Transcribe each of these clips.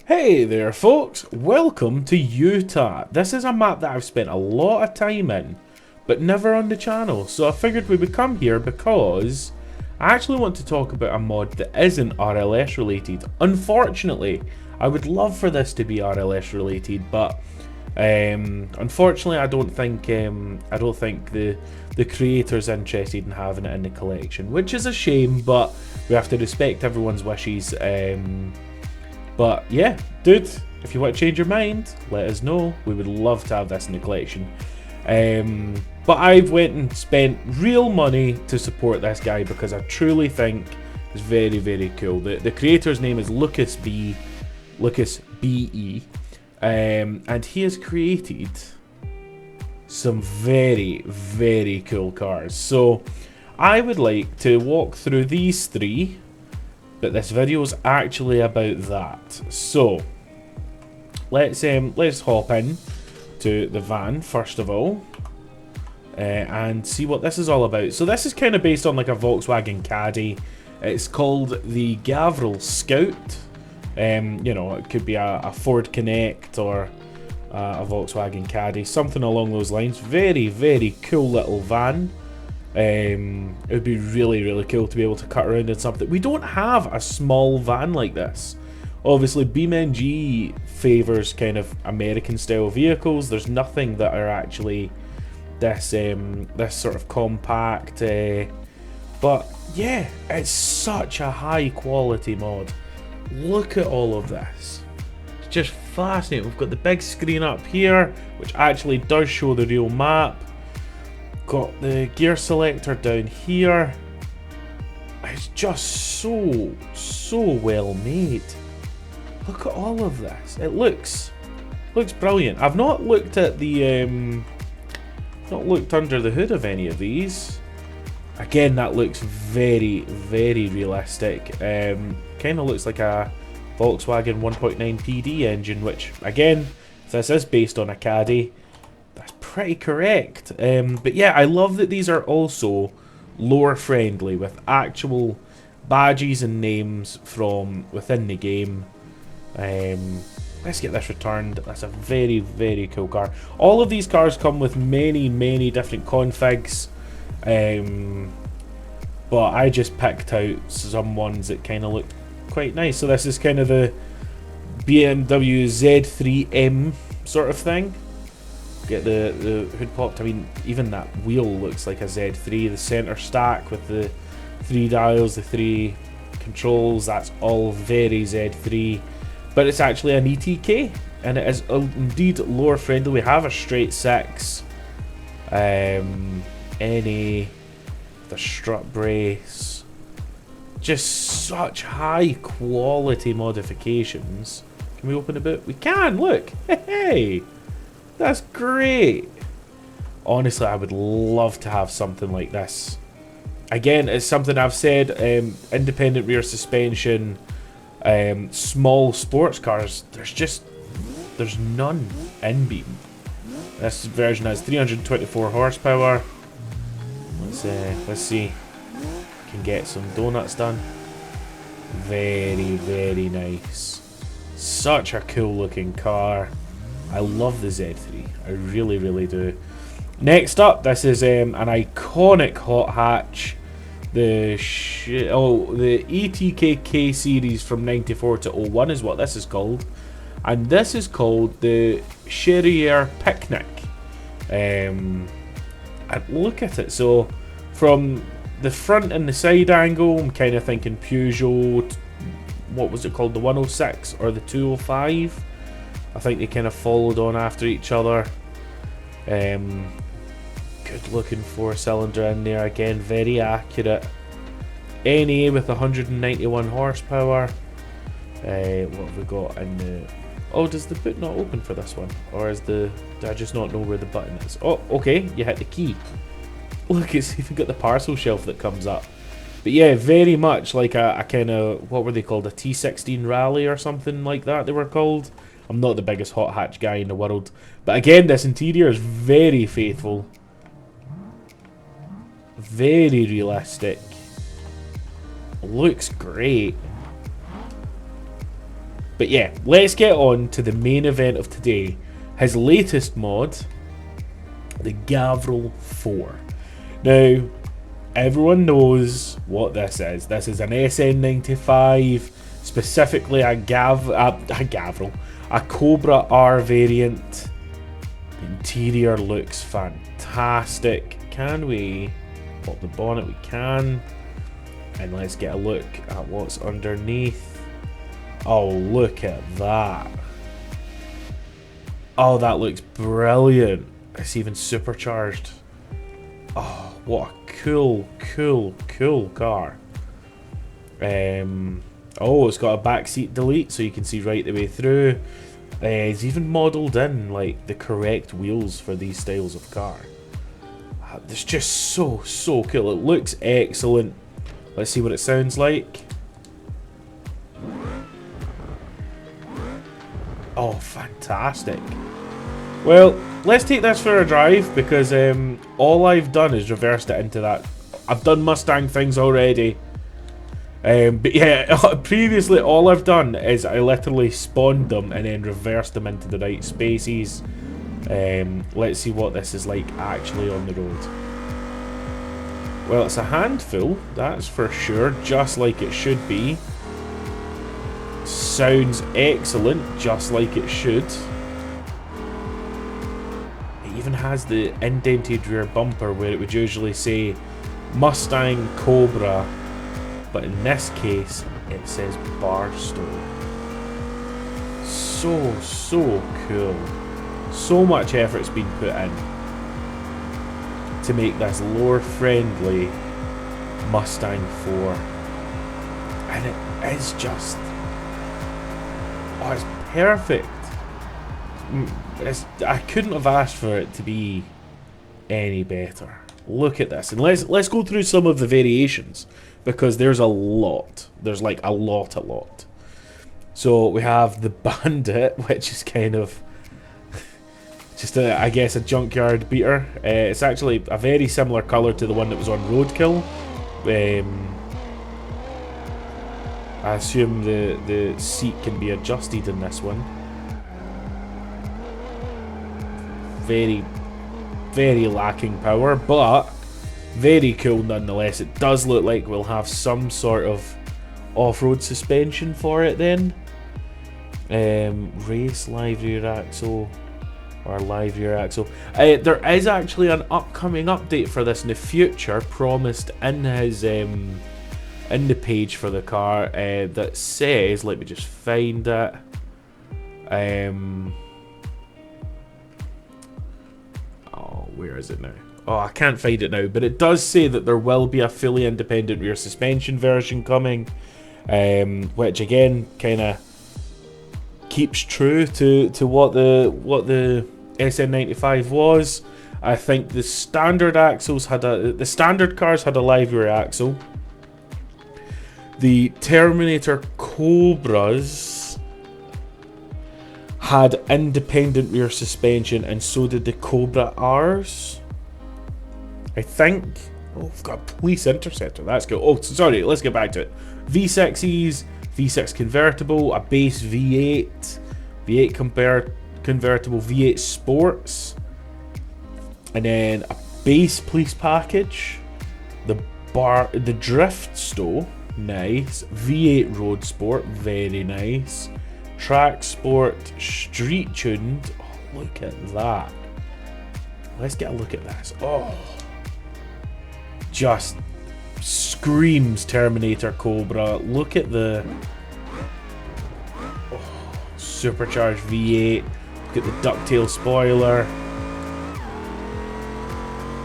Hey there folks, welcome to Utah. This is a map that I've spent a lot of time in, but never on the channel, so I figured we would come here because I actually want to talk about a mod that isn't RLS related. Unfortunately, I would love for this to be RLS related, but unfortunately I don't think the creator's interested in having it in the collection, which is a shame, but we have to respect everyone's wishes. But yeah, dude, if you want to change your mind, let us know. We would love to have this in the collection. But I've went and spent real money to support this guy because I truly think it's very, very cool. The creator's name is Lucas BE, and he has created some very, very cool cars. So I would like to walk through these three, but this video is actually about that. So let's hop in to the van first of all, and see what this is all about. So this is kind of based on like a Volkswagen Caddy. It's called the Gavril Scout. You know, it could be a Ford Connect or a Volkswagen Caddy, something along those lines. Very, very cool little van. It would be really, really cool to be able to cut around in something. We don't have a small van like this. Obviously, Beamng favours kind of American style vehicles. There's nothing that are actually this sort of compact. But yeah, it's such a high quality mod. Look at all of this. It's just fascinating. We've got the big screen up here, which actually does show the real map. Got the gear selector down here. It's just so well made. Look at all of this. It looks brilliant. I've not looked at the not looked under the hood of any of these. Again, that looks very, very realistic. Kind of looks like a Volkswagen 1.9 PD engine, which again, if this is based on a Caddy, that's pretty correct. But yeah, I love that these are also lore friendly with actual badges and names from within the game. Let's get this returned. That's a very, very cool car. All of these cars come with many, many different configs. But I just picked out some ones that kind of look quite nice. So this is kind of the BMW Z3M sort of thing. Get the hood popped. I mean, even that wheel looks like a Z3. The center stack with the 3 dials, the 3 controls, that's all very Z3. But it's actually an ETK, and it is indeed lore friendly. We have a straight 6, NA, the strut brace, just such high quality modifications. Can we open a boot? We can. Look, hey. That's great. Honestly, I would love to have something like this. Again, it's something I've said, independent rear suspension, small sports cars, there's none in Beam. This version has 324 horsepower. Let's see if we can get some donuts done. Very, very nice. Such a cool looking car. I love the Z3, I really, really do. Next up, this is an iconic hot hatch, the ETK K series from 94 to 01 is what this is called, and this is called the Cherrier Picnic. And look at it. So from the front and the side angle, I'm kind of thinking Peugeot. What was it called? The 106 or the 205? I think they kind of followed on after each other. Good looking 4-cylinder in there again, very accurate. NA with 191 horsepower. What have we got in the... Oh, does the boot not open for this one? Or do I just not know where the button is? Oh, okay, you hit the key. Look, it's even got the parcel shelf that comes up. But yeah, very much like a kind of, what were they called? A T16 Rally or something like that they were called. I'm not the biggest hot hatch guy in the world, but again, this interior is very faithful, very realistic, looks great. But yeah, let's get on to the main event of today. His latest mod, the Gavril 4. Now, everyone knows what this is. This is an SN95, specifically a Gavril, a Cobra R variant. The interior looks fantastic. Can we pop the bonnet? We can. And let's get a look at what's underneath. Oh, look at that. Oh, that looks brilliant. It's even supercharged. Oh, what a cool car. Oh, it's got a backseat delete so you can see right the way through. It's even modelled in like the correct wheels for these styles of car. It's just so cool. It looks excellent. Let's see what it sounds like. Oh, fantastic. Well, let's take this for a drive because all I've done is reversed it into that. I've done Mustang things already. But yeah, previously all I've done is I literally spawned them and then reversed them into the right spaces. Let's see what this is like actually on the road. Well, it's a handful, that's for sure, just like it should be. Sounds excellent, just like it should. It even has the indented rear bumper where it would usually say Mustang Cobra, but in this case it says Barstow. So cool. So much effort's been put in to make this lore friendly Mustang 4, and it is just, oh, it's perfect. I couldn't have asked for it to be any better. Look at this, and let's go through some of the variations because there's a lot. There's like a lot. So we have the Bandit, which is kind of just I guess a junkyard beater. It's actually a very similar colour to the one that was on Roadkill. I assume the seat can be adjusted in this one. Very lacking power, but very cool nonetheless. It does look like we'll have some sort of off-road suspension for it then. Race live rear axle. Or live rear axle. There is actually an upcoming update for this in the future, promised in his in the page for the car, that says, let me just find it. Oh, where is it now? Oh, I can't find it now, but it does say that there will be a fully independent rear suspension version coming, which again kind of keeps true to what the SN95 was. I think the standard axles had the standard cars had a live rear axle. The Terminator Cobras had independent rear suspension, and so did the Cobra R's, I think. Oh, we've got a police interceptor. That's good. Oh, sorry, let's get back to it. V6s, V6 convertible, a base V8, V8 convertible, V8 Sports, and then a base police package, the Drift Stow, nice, V8 Road Sport, very nice, Track Sport, Street Tuned. Oh, look at that. Let's get a look at this. Oh, just screams Terminator Cobra. Look at the supercharged V8. Look at the ducktail spoiler,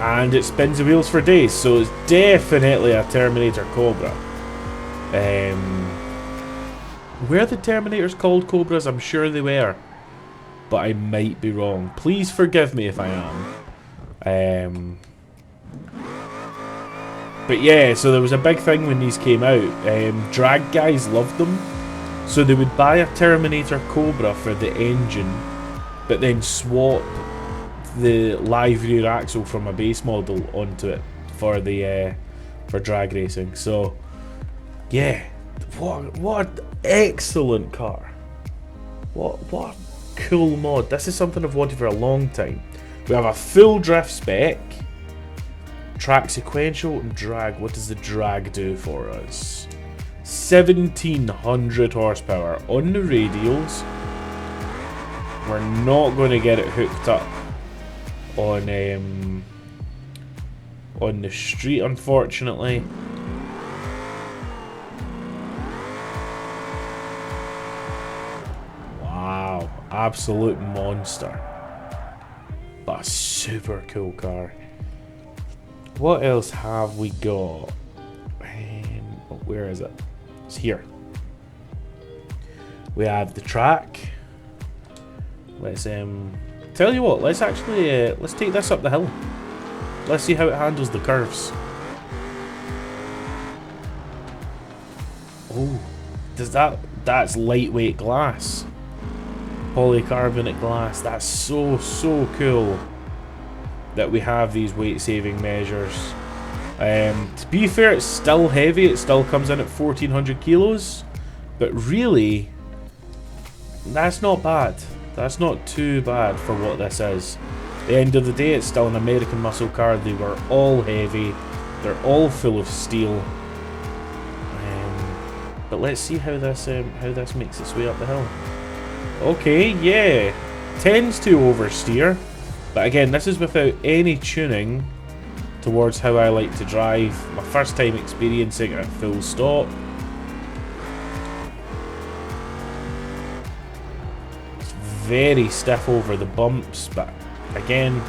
and it spins the wheels for days, so it's definitely a Terminator Cobra. Were the Terminators called Cobras? I'm sure they were, but I might be wrong. Please forgive me if I am. But yeah, so there was a big thing when these came out. Drag guys loved them, so they would buy a Terminator Cobra for the engine, but then swap the live rear axle from a base model onto it for the for drag racing. So yeah, what an excellent car. What a cool mod. This is something I've wanted for a long time. We have a full drift spec, track sequential, and drag. What does the drag do for us? 1700 horsepower on the radials. We're not going to get it hooked up on the street, unfortunately. Wow, absolute monster. But a super cool car. What else have we got? Where is it? It's here. We have the track. Let's tell you what, let's actually let's take this up the hill. Let's see how it handles the curves. Oh, that's lightweight glass. Polycarbonate glass. That's so cool that we have these weight saving measures. To be fair, it's still heavy. It still comes in at 1400 kilos, but really that's not bad. That's not too bad for what this is. At the end of the day, it's still an American muscle car. They were all heavy. They're all full of steel. But let's see how this makes its way up the hill. Okay, yeah, tends to oversteer, but again, this is without any tuning towards how I like to drive. My first time experiencing it at full stop. It's very stiff over the bumps, but again,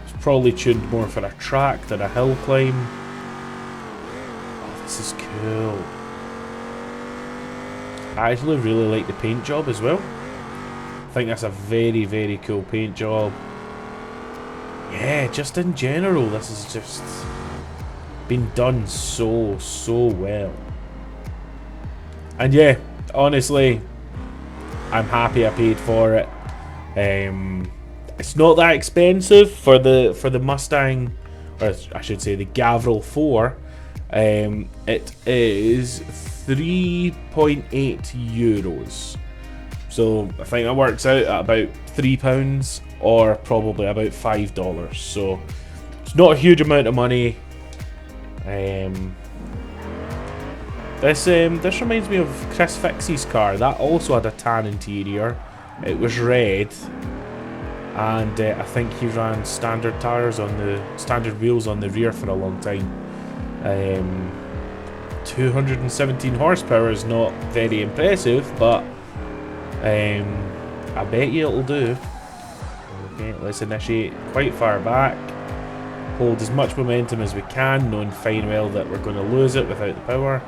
it's probably tuned more for a track than a hill climb. Oh, this is cool. I actually really like the paint job as well. I think that's a very cool paint job. Yeah, just in general, this has just been done so well. And yeah, honestly, I'm happy I paid for it. It's not that expensive for the Mustang, or I should say the Gavril 4. It is 3.8 euros. So I think that works out at about £3 or probably about $5. So it's not a huge amount of money. This reminds me of Chris Fixie's car. That also had a tan interior. It was red, and I think he ran standard tires on the standard wheels on the rear for a long time. 217 horsepower is not very impressive, but I bet you it'll do. Okay, let's initiate quite far back. Hold as much momentum as we can, knowing fine well that we're going to lose it without the power.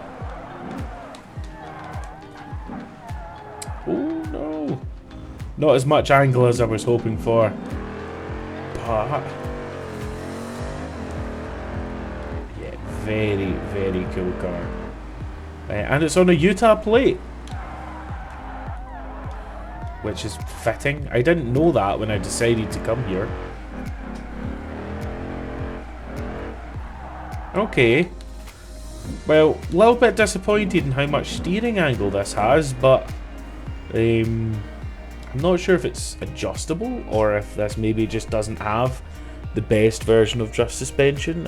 Oh no! Not as much angle as I was hoping for. But yeah, very cool car. And it's on a Utah plate, which is fitting. I didn't know that when I decided to come here. Okay. Well, a little bit disappointed in how much steering angle this has, but I'm not sure if it's adjustable or if this maybe just doesn't have the best version of drift suspension,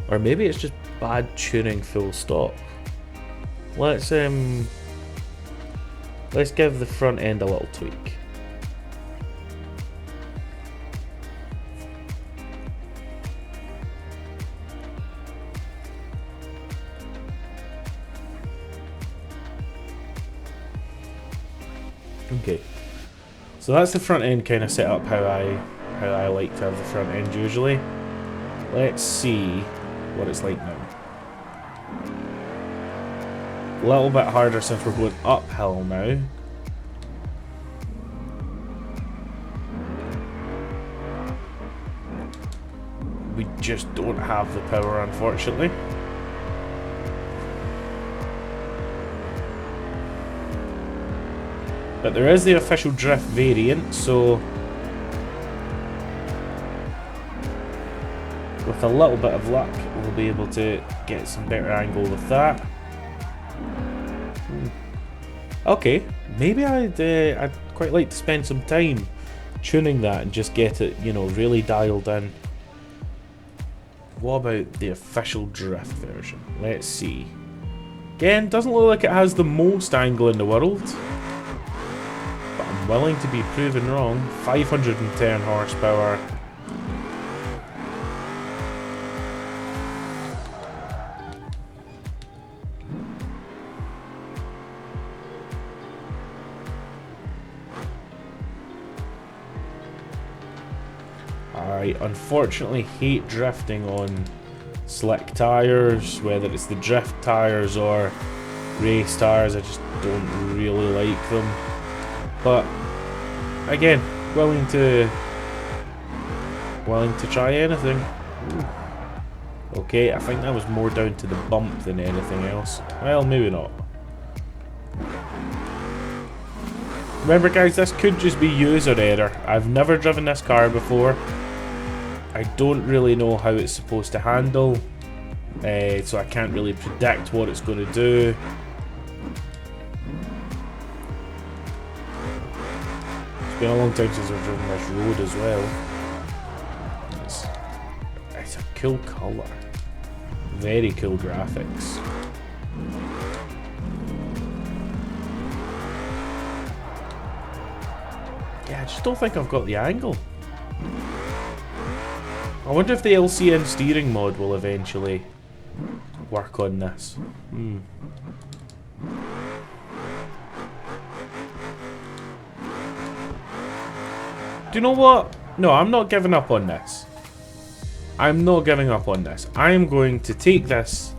or maybe it's just bad tuning full stop. Let's give the front end a little tweak. Okay, so that's the front end kind of set up how I like to have the front end usually. Let's see what it's like now. A little bit harder since we're going uphill now. We just don't have the power, unfortunately. But there is the official drift variant, so with a little bit of luck, we'll be able to get some better angle with that. Okay, maybe I'd quite like to spend some time tuning that and just get it, you know, really dialed in. What about the official drift version? Let's see. Again, doesn't look like it has the most angle in the world, but I'm willing to be proven wrong. 510 horsepower. I unfortunately hate drifting on slick tires, whether it's the drift tires or race tires. I just don't really like them. But again, willing to try anything. Ooh. Okay, I think that was more down to the bump than anything else. Well, maybe not. Remember guys, this could just be user error. I've never driven this car before. I don't really know how it's supposed to handle, so I can't really predict what it's going to do. It's been a long time since I've driven this road as well. It's a cool colour. Very cool graphics. Yeah, I just don't think I've got the angle. I wonder if the LCN steering mod will eventually work on this. Do you know what? No, I'm not giving up on this. I'm not giving up on this. I am going to take this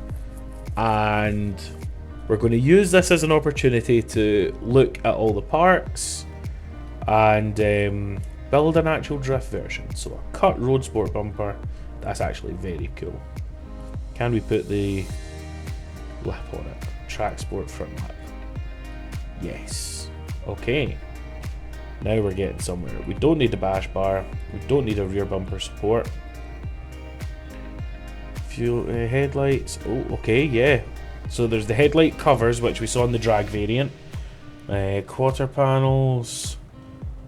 and we're going to use this as an opportunity to look at all the parks and build an actual drift version. So a cut road sport bumper, that's actually very cool. Can we put the lip on it? Track sport front lip. Yes. Okay. Now we're getting somewhere. We don't need the bash bar. We don't need a rear bumper support. Fuel headlights. Oh, okay, yeah. So there's the headlight covers, which we saw in the drag variant. Quarter panels.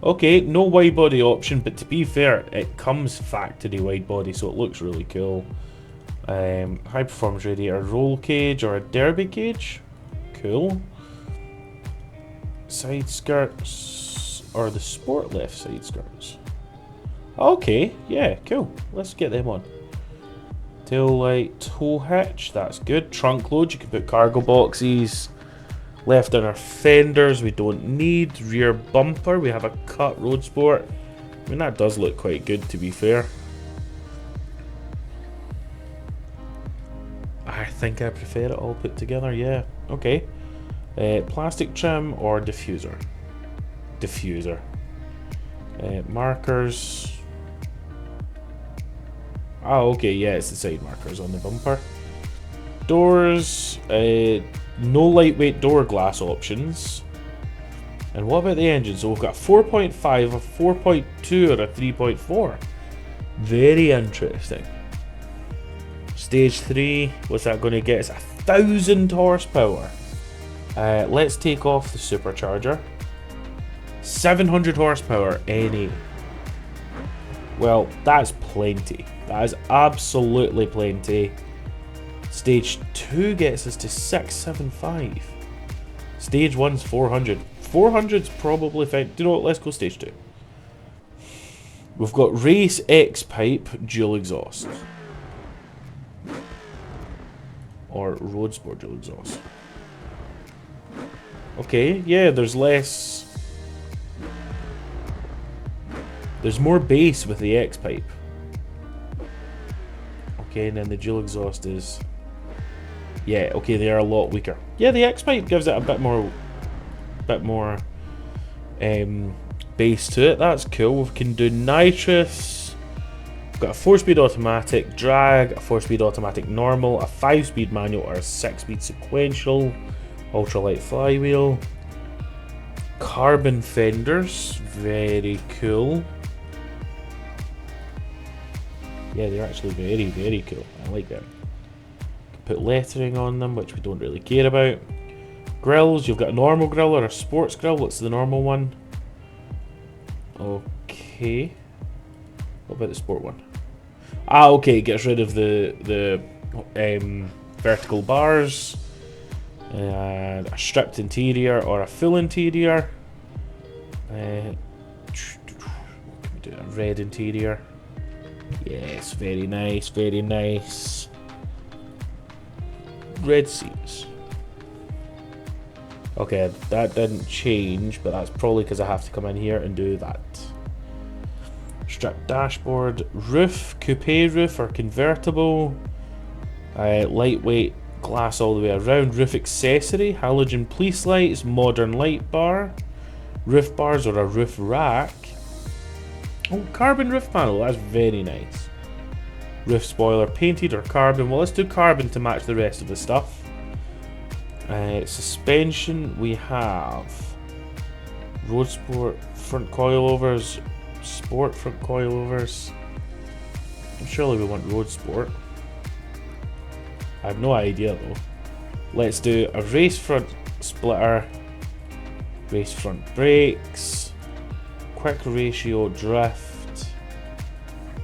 Okay, no wide body option, but to be fair, it comes factory wide body, so it looks really cool. High performance radiator, roll cage or a derby cage. Cool. Side skirts or the sport left side skirts. Okay, yeah, cool. Let's get them on. Tail light, tow hitch, that's good. Trunk load, you can put cargo boxes. Left inner fenders, we don't need. Rear bumper, we have a cut road sport. I mean, that does look quite good, to be fair. I think I prefer it all put together, yeah. Okay. Plastic trim or diffuser? Diffuser. Markers. Oh, okay, yeah, it's the side markers on the bumper. Doors, no lightweight door glass options. And what about the engine? So we've got 4.5, a 4.2 or a 3.4. Very interesting. Stage 3, what's that going to get us? 1,000 horsepower. Let's take off the supercharger. 700 horsepower, NA. Well, that's plenty. That is absolutely plenty. Stage 2 gets us to 675. Stage 1's 400. 400's probably fine. Do you know what? Let's go stage 2. We've got Race X pipe dual exhaust. Or road sport dual exhaust. Okay, yeah, there's less. There's more bass with the X pipe. Okay, and then the dual exhaust is. Yeah, okay, they are a lot weaker. Yeah, the X pipe gives it a bit more bass to it. That's cool. We can do nitrous. We've got a 4-speed automatic drag, a 4-speed automatic normal, a 5-speed manual or a 6-speed sequential, ultralight flywheel, carbon fenders, very cool. Yeah, they're actually very, very cool. I like them. Put lettering on them, which we don't really care about. Grills, you've got a normal grill or a sports grill. What's the normal one? Okay. What about the sport one? Ah, okay, gets rid of the vertical bars. And a stripped interior or a full interior. What can we do? A red interior. Yes, very nice, very nice. Red seats. Okay, that didn't change, but that's probably because I have to come in here and do that. Stripped dashboard, roof, coupe roof or convertible. Lightweight glass all the way around. Roof accessory, halogen police lights, modern light bar, roof bars or a roof rack. Oh, carbon roof panel, that's very nice. Roof spoiler, painted or carbon. Well, let's do carbon to match the rest of the stuff. Suspension, we have road sport, front coilovers, sport front coilovers. Surely we want road sport. I have no idea though. Let's do a race front splitter, race front brakes, quick ratio drift.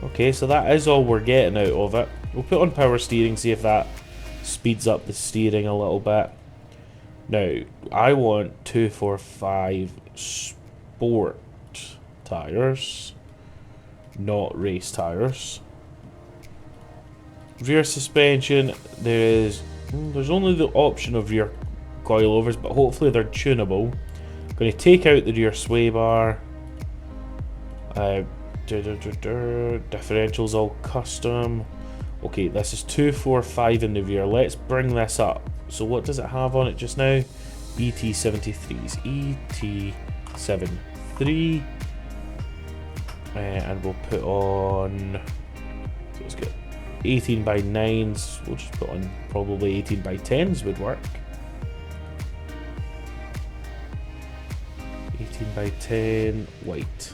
Okay, so that is all we're getting out of it. We'll put on power steering, see if that speeds up the steering a little bit. Now, I want 245 sport tires, not race tires. Rear suspension, there's only the option of rear coilovers, but hopefully they're tunable. Going to take out the rear sway bar. Differentials all custom. Okay, this is 245 in the rear. Let's bring this up. So what does it have on it just now? ET73s. ET73. And we'll put on... So let's get 18 by 9s. We'll just put on probably 18 by 10s would work. 18 by 10 white.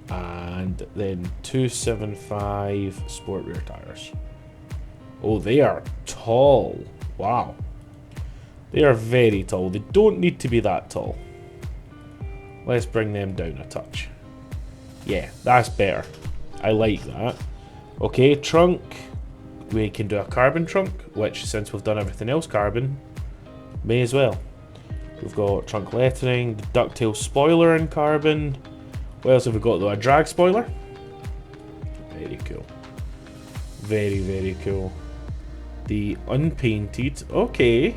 And then 275 sport rear tires. Oh, they are tall. Wow. They are very tall. They don't need to be that tall. Let's bring them down a touch. Yeah, that's better. I like that. Okay, trunk. We can do a carbon trunk, which since we've done everything else carbon, may as well. We've got trunk lettering, the ducktail spoiler in carbon. What else have we got though? A drag spoiler. Very cool. Very, very cool. The unpainted. Okay.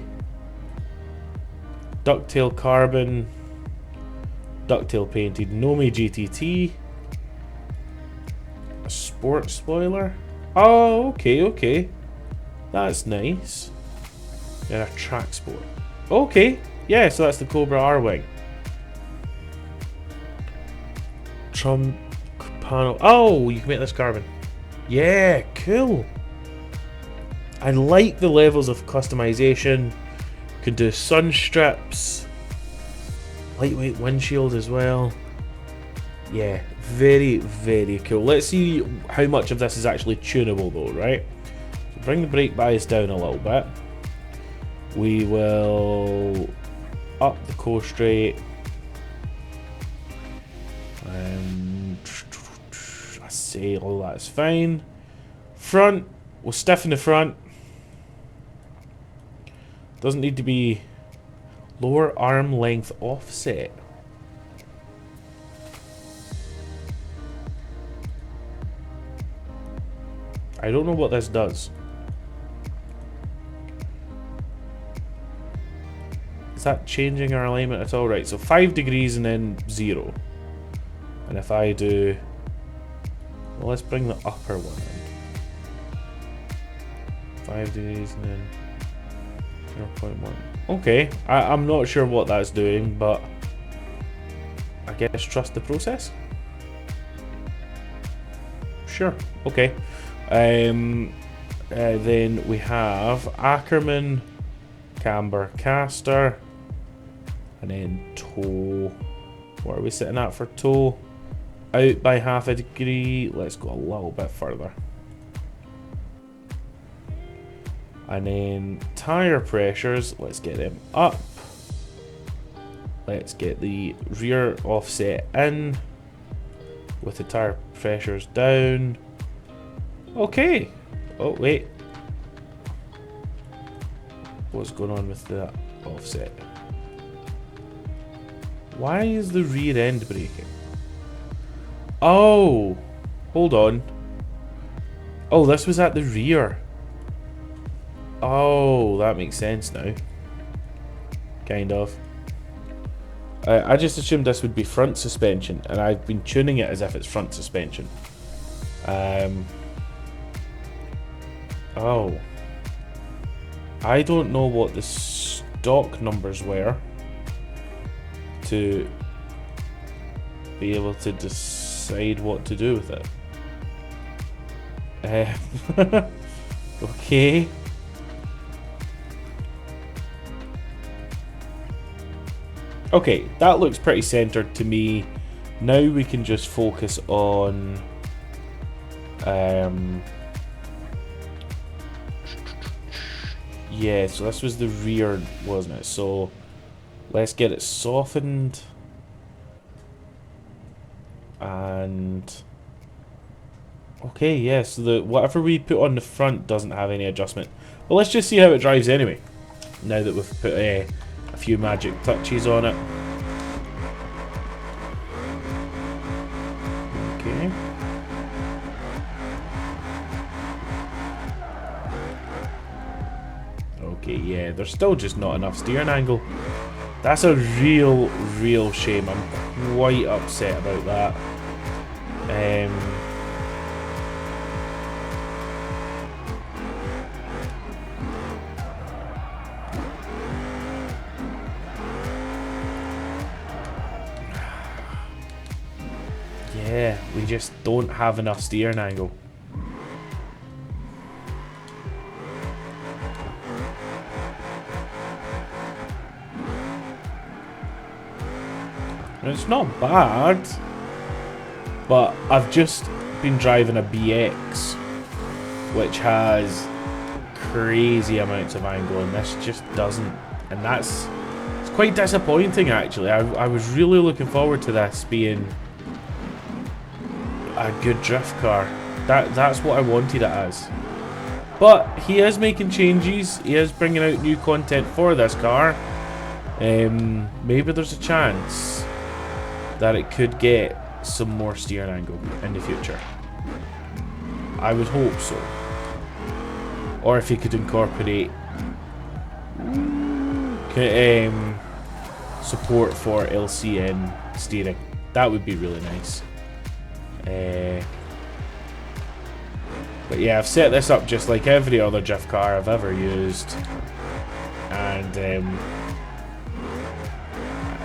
Ducktail carbon. Ducktail painted. Nome GTT. A sport spoiler. Oh, okay, okay. That's nice. And a track sport. Okay. Yeah, so that's the Cobra R-Wing. Trunk panel. Oh, you can make this carbon. Yeah, cool. I like the levels of customization. Could do sun strips. Lightweight windshield as well. Yeah, very, very cool. Let's see how much of this is actually tunable though, right? So bring the brake bias down a little bit. We will up the coast rate. I say all that's fine. Front, we'll stiffen the front. Doesn't need to be lower arm length offset. I don't know what this does. Is that changing our alignment at all? Right, so 5 degrees and then 0. And if I do... Well, let's bring the upper one in. 5 degrees and then 0.1. Okay, I'm not sure what that's doing, but I guess trust the process. Sure, okay. Then we have Ackerman, camber, caster, and then toe. What are we sitting at for toe? Out by half a degree. Let's go a little bit further. And then tire pressures, let's get them up. Let's get the rear offset in with the tire pressures down. Okay. Oh, wait. What's going on with the offset? Why is the rear end braking? Oh, hold on. Oh, this was at the rear. Oh, that makes sense now. Kind of. I just assumed this would be front suspension, and I've been tuning it as if it's front suspension. Oh. I don't know what the stock numbers were to be able to decide what to do with it. Okay. Okay, that looks pretty centered to me. Now we can just focus on yeah, so this was the rear, wasn't it? So let's get it softened. And okay, yeah, so the whatever we put on the front doesn't have any adjustment. But let's just see how it drives anyway. Now that we've put a few magic touches on it. Okay. Okay, yeah, there's still just not enough steering angle. That's a real shame. I'm quite upset about that. Yeah, we just don't have enough steering angle. And it's not bad, but I've just been driving a BX, which has crazy amounts of angle, and this just doesn't. And it's quite disappointing, actually. I was really looking forward to this being a good drift car. That's what I wanted it as. But he is making changes. He is bringing out new content for this car. Maybe there's a chance that it could get some more steering angle in the future. I would hope so. Or if he could incorporate support for LCN steering, that would be really nice. But yeah, I've set this up just like every other drift car I've ever used, and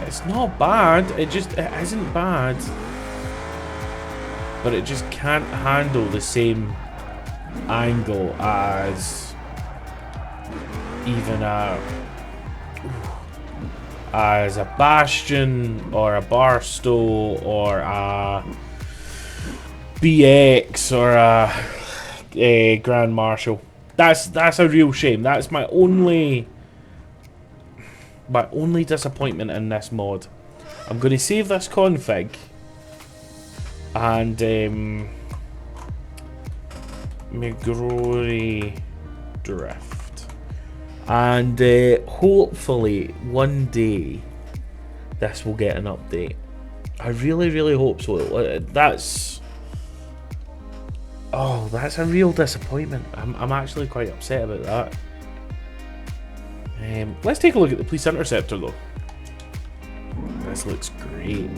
it's not bad. It isn't bad, but it just can't handle the same angle as even a Bastion or a Barstow or a BX or a Grand Marshal. That's a real shame. That's my only disappointment in this mod. I'm going to save this config and McGrory drift, and hopefully one day this will get an update. I really hope so. That's a real disappointment. I'm actually quite upset about that. Let's take a look at the police interceptor though. This looks great.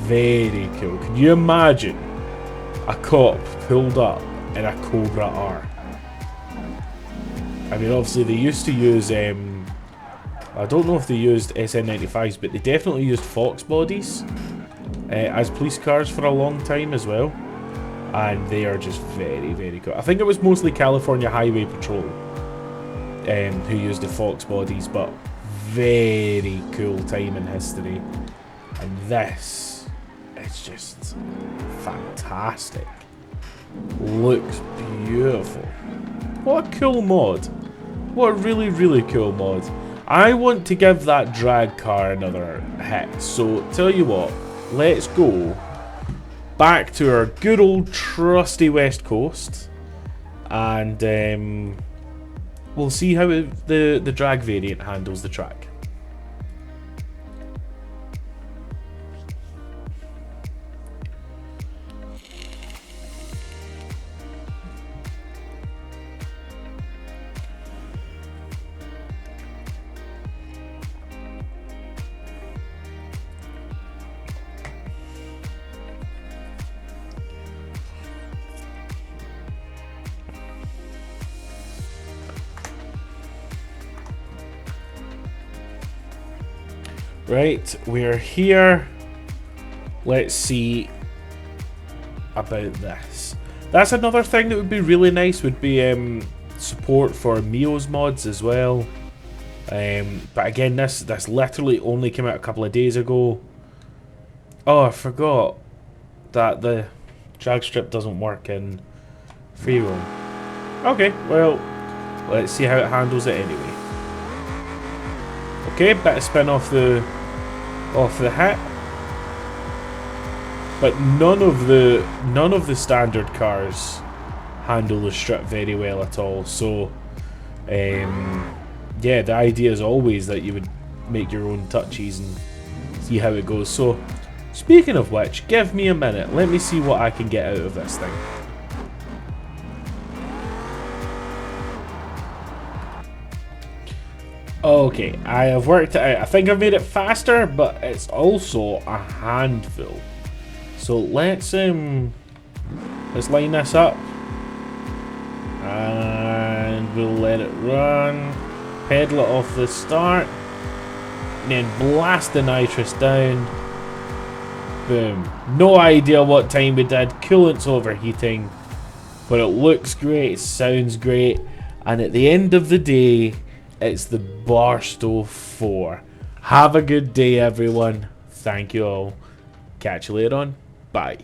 Very cool. Can you imagine a cop pulled up in a Cobra R? I mean, obviously they used to use I don't know if they used SN95s, but they definitely used Fox bodies as police cars for a long time as well. And they are just very cool. I think it was mostly California Highway Patrol who used the Fox bodies, but very cool time in history. And this is just fantastic. Looks beautiful. What a cool mod. What a really, really cool mod. I want to give that drag car another hit. So, tell you what, let's go back to our good old trusty West Coast. And we'll see how the drag variant handles the track. Right, we're here. Let's see about this. That's another thing that would be really nice, would be support for Mio's mods as well. But again, this literally only came out a couple of days ago. Oh, I forgot that the drag strip doesn't work in free roam. Okay, well, let's see how it handles it anyway. Okay, bit of spin off the hit, but none of the standard cars handle the strip very well at all. So, yeah, the idea is always that you would make your own touches and see how it goes. So, speaking of which, give me a minute. Let me see what I can get out of this thing. Okay, I have worked it out. I think I've made it faster, but it's also a handful. So let's line this up, and we'll let it run. Pedal it off the start, and then blast the nitrous down. Boom. No idea what time we did. Coolant's overheating, but it looks great. It sounds great, and at the end of the day, it's the Barstow 4. Have a good day, everyone. Thank you all. Catch you later on. Bye.